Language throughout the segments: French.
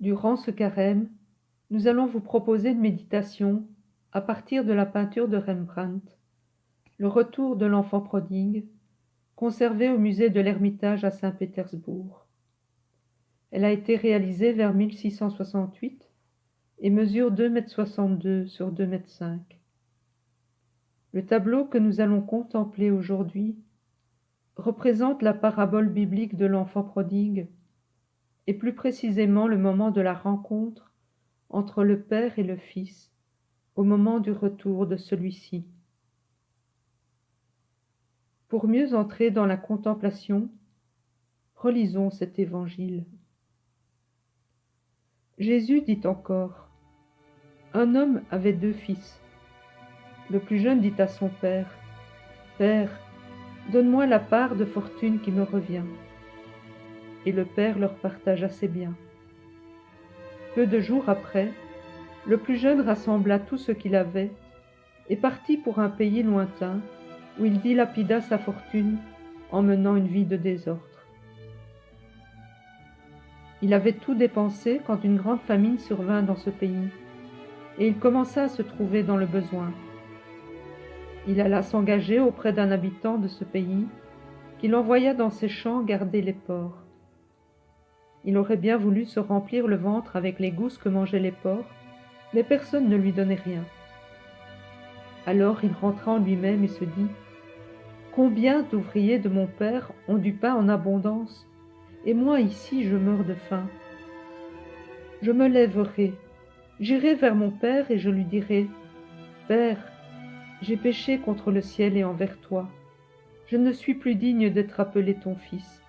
Durant ce carême, nous allons vous proposer une méditation à partir de la peinture de Rembrandt, Le retour de l'enfant prodigue, conservée au musée de l'Ermitage à Saint-Pétersbourg. Elle a été réalisée vers 1668 et mesure 2,62 m sur 2,5 m. Le tableau que nous allons contempler aujourd'hui représente la parabole biblique de l'enfant prodigue, et plus précisément le moment de la rencontre entre le Père et le Fils, au moment du retour de celui-ci. Pour mieux entrer dans la contemplation, relisons cet évangile. Jésus dit encore : « Un homme avait 2 fils. Le plus jeune dit à son père : « Père, donne-moi la part de fortune qui me revient. » Et le père leur partagea ses biens. Peu de jours après, le plus jeune rassembla tout ce qu'il avait et partit pour un pays lointain où il dilapida sa fortune en menant une vie de désordre. Il avait tout dépensé quand une grande famine survint dans ce pays, et il commença à se trouver dans le besoin. Il alla s'engager auprès d'un habitant de ce pays, qui l'envoya dans ses champs garder les porcs. Il aurait bien voulu se remplir le ventre avec les gousses que mangeaient les porcs, mais personne ne lui donnait rien. Alors il rentra en lui-même et se dit : « Combien d'ouvriers de mon père ont du pain en abondance, et moi ici je meurs de faim. Je me lèverai, j'irai vers mon père et je lui dirai : Père, j'ai péché contre le ciel et envers toi. Je ne suis plus digne d'être appelé ton fils.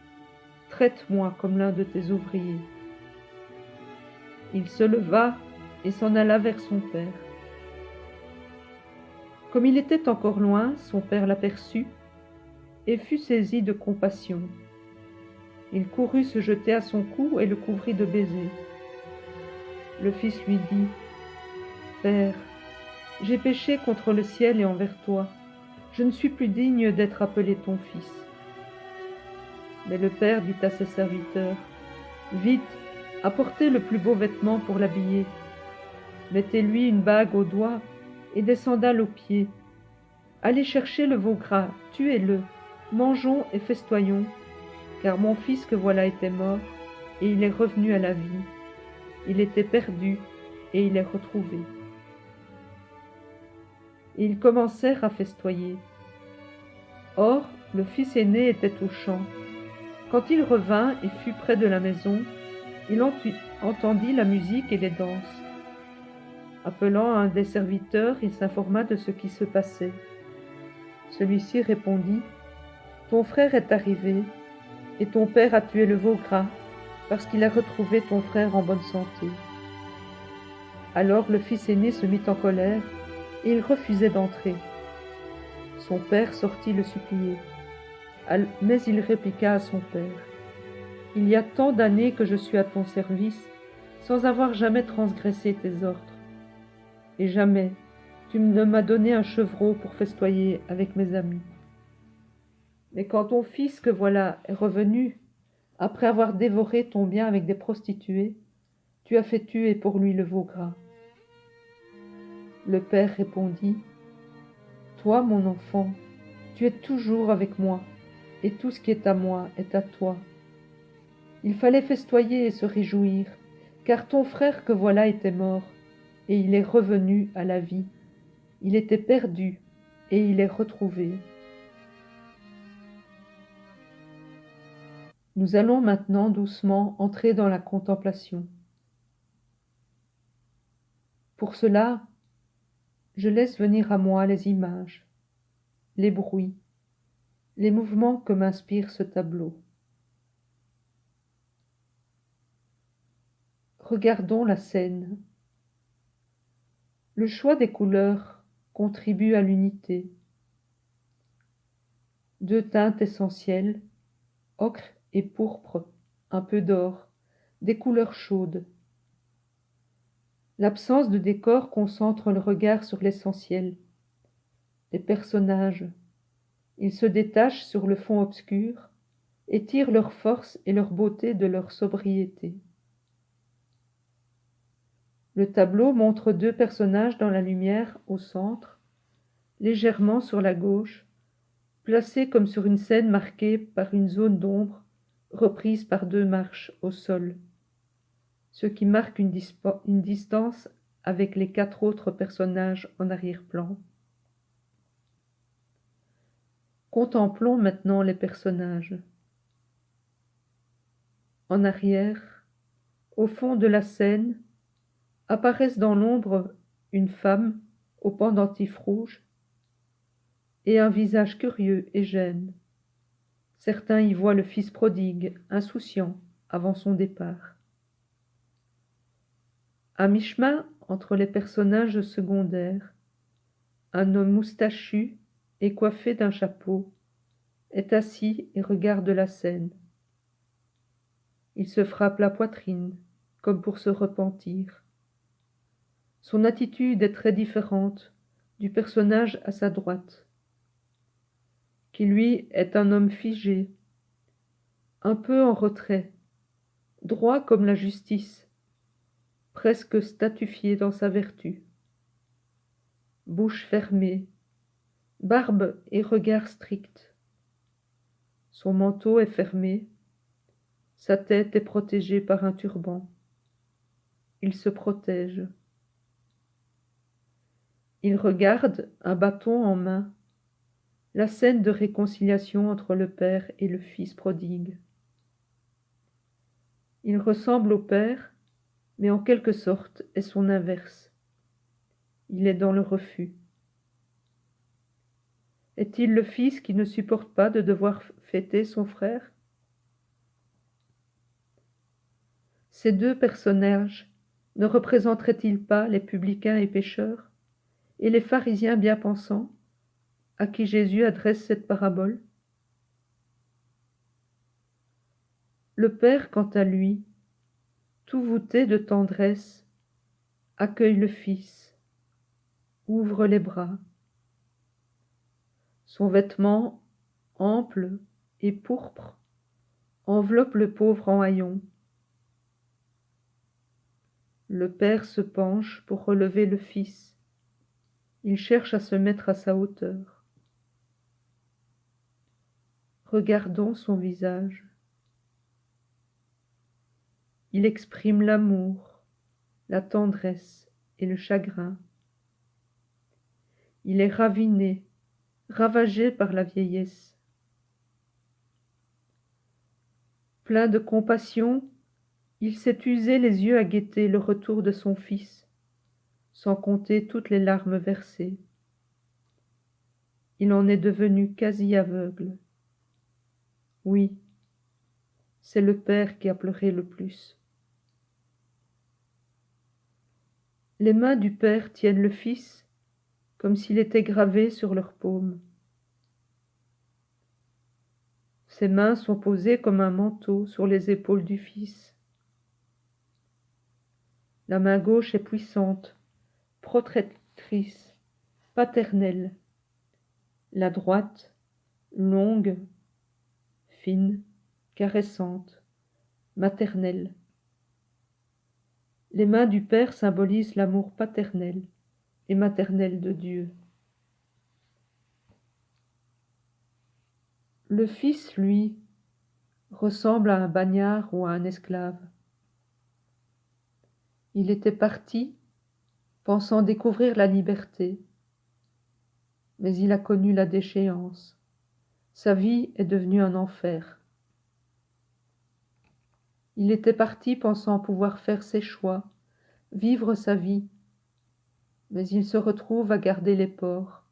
Traite-moi comme l'un de tes ouvriers. » Il se leva et s'en alla vers son père. Comme il était encore loin, son père l'aperçut et fut saisi de compassion. Il courut se jeter à son cou et le couvrit de baisers. Le fils lui dit : « Père, j'ai péché contre le ciel et envers toi. Je ne suis plus digne d'être appelé ton fils. » Mais le père dit à ses serviteurs : « Vite, apportez le plus beau vêtement pour l'habiller. Mettez-lui une bague au doigt et des sandales aux pieds. Allez chercher le veau gras, tuez-le, mangeons et festoyons, car mon fils que voilà était mort, et il est revenu à la vie. Il était perdu, et il est retrouvé. » Et ils commencèrent à festoyer. Or, le fils aîné était au champ. Quand il revint et fut près de la maison, il entendit la musique et les danses. Appelant un des serviteurs, il s'informa de ce qui se passait. Celui-ci répondit : « Ton frère est arrivé, et ton père a tué le veau gras, parce qu'il a retrouvé ton frère en bonne santé. » Alors le fils aîné se mit en colère, et il refusait d'entrer. Son père sortit le supplier. Mais il répliqua à son père : « Il y a tant d'années que je suis à ton service, sans avoir jamais transgressé tes ordres. Et jamais tu ne m'as donné un chevreau pour festoyer avec mes amis. Mais quand ton fils que voilà est revenu, après avoir dévoré ton bien avec des prostituées, tu as fait tuer pour lui le veau gras. » Le père répondit : « Toi, mon enfant, tu es toujours avec moi, et tout ce qui est à moi est à toi. Il fallait festoyer et se réjouir, car ton frère que voilà était mort, et il est revenu à la vie. Il était perdu, et il est retrouvé. » Nous allons maintenant doucement entrer dans la contemplation. Pour cela, je laisse venir à moi les images, les bruits, les mouvements que m'inspire ce tableau. Regardons la scène. Le choix des couleurs contribue à l'unité. 2 teintes essentielles, ocre et pourpre, un peu d'or, des couleurs chaudes. L'absence de décor concentre le regard sur l'essentiel. Les personnages, ils se détachent sur le fond obscur et tirent leur force et leur beauté de leur sobriété. Le tableau montre deux personnages dans la lumière au centre, légèrement sur la gauche, placés comme sur une scène marquée par une zone d'ombre reprise par deux marches au sol, ce qui marque une distance avec les quatre autres personnages en arrière-plan. Contemplons maintenant les personnages. En arrière, au fond de la scène, apparaissent dans l'ombre une femme au pendentif rouge et un visage curieux et gêne. Certains y voient le fils prodigue, insouciant, avant son départ. À mi-chemin entre les personnages secondaires, un homme moustachu et coiffé d'un chapeau est assis et regarde la scène. Il se frappe la poitrine, comme pour se repentir. Son attitude est très différente du personnage à sa droite, qui lui est un homme figé, un peu en retrait, droit comme la justice, presque statufié dans sa vertu. Bouche fermée, barbe et regard strict. Son manteau est fermé, sa tête est protégée par un turban. Il se protège. Il regarde, un bâton en main, la scène de réconciliation entre le père et le fils prodigue. Il ressemble au père, mais en quelque sorte est son inverse. Il est dans le refus. Est-il le fils qui ne supporte pas de devoir fêter son frère? Ces deux personnages ne représenteraient-ils pas les publicains et pécheurs, et les pharisiens bien pensants, à qui Jésus adresse cette parabole? Le Père, quant à lui, tout voûté de tendresse, accueille le Fils, ouvre les bras. Son vêtement, ample et pourpre, enveloppe le pauvre en haillons. Le Père se penche pour relever le Fils. Il cherche à se mettre à sa hauteur. Regardons son visage. Il exprime l'amour, la tendresse et le chagrin. Il est raviné, ravagé par la vieillesse. Plein de compassion, il s'est usé les yeux à guetter le retour de son fils, sans compter toutes les larmes versées. Il en est devenu quasi aveugle. Oui, c'est le père qui a pleuré le plus. Les mains du père tiennent le fils comme s'il était gravé sur leurs paumes. Ses mains sont posées comme un manteau sur les épaules du fils. La main gauche est puissante, protectrice, paternelle. La droite, longue, fine, caressante, maternelle. Les mains du Père symbolisent l'amour paternel et maternel de Dieu. Le Fils, lui, ressemble à un bagnard ou à un esclave. Il était parti, pensant découvrir la liberté, mais il a connu la déchéance. Sa vie est devenue un enfer. Il était parti pensant pouvoir faire ses choix, vivre sa vie, mais il se retrouve à garder les porcs,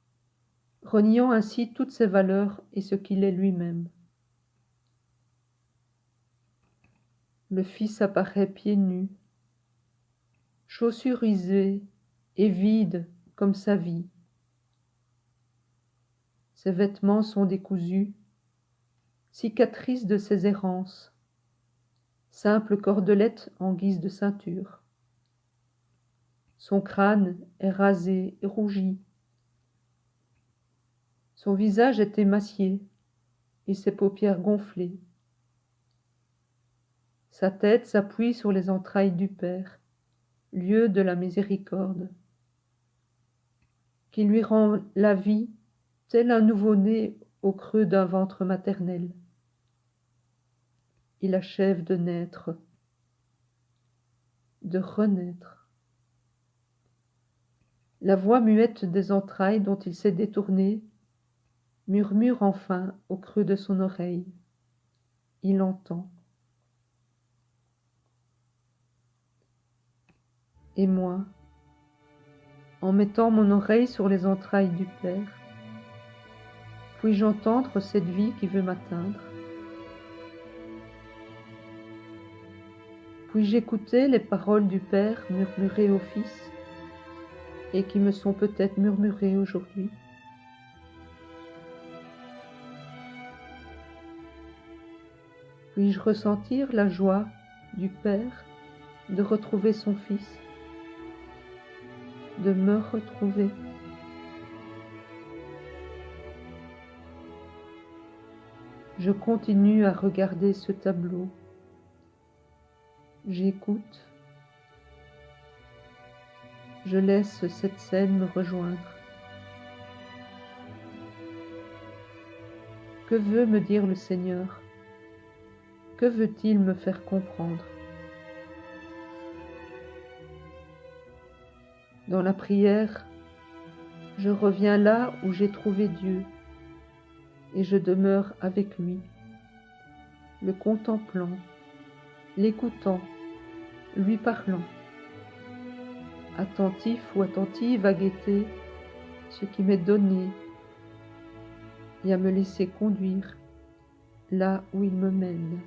reniant ainsi toutes ses valeurs et ce qu'il est lui-même. Le Fils apparaît pieds nus, chaussures usées et vides comme sa vie. Ses vêtements sont décousus, cicatrices de ses errances, simple cordelette en guise de ceinture. Son crâne est rasé et rougi. Son visage est émacié et ses paupières gonflées. Sa tête s'appuie sur les entrailles du Père, lieu de la miséricorde, qui lui rend la vie tel un nouveau-né au creux d'un ventre maternel. Il achève de naître, de renaître. La voix muette des entrailles dont il s'est détourné murmure enfin au creux de son oreille. Il entend. Et moi, en mettant mon oreille sur les entrailles du Père, puis-je entendre cette vie qui veut m'atteindre? Puis-je écouter les paroles du Père murmurées au Fils et qui me sont peut-être murmurées aujourd'hui? Puis-je ressentir la joie du Père de retrouver son Fils, de me retrouver? Je continue à regarder ce tableau. J'écoute. Je laisse cette scène me rejoindre. Que veut me dire le Seigneur? Que veut-il me faire comprendre? Dans la prière, je reviens là où j'ai trouvé Dieu et je demeure avec lui, le contemplant, l'écoutant, lui parlant, attentif ou attentive à guetter ce qui m'est donné et à me laisser conduire là où il me mène.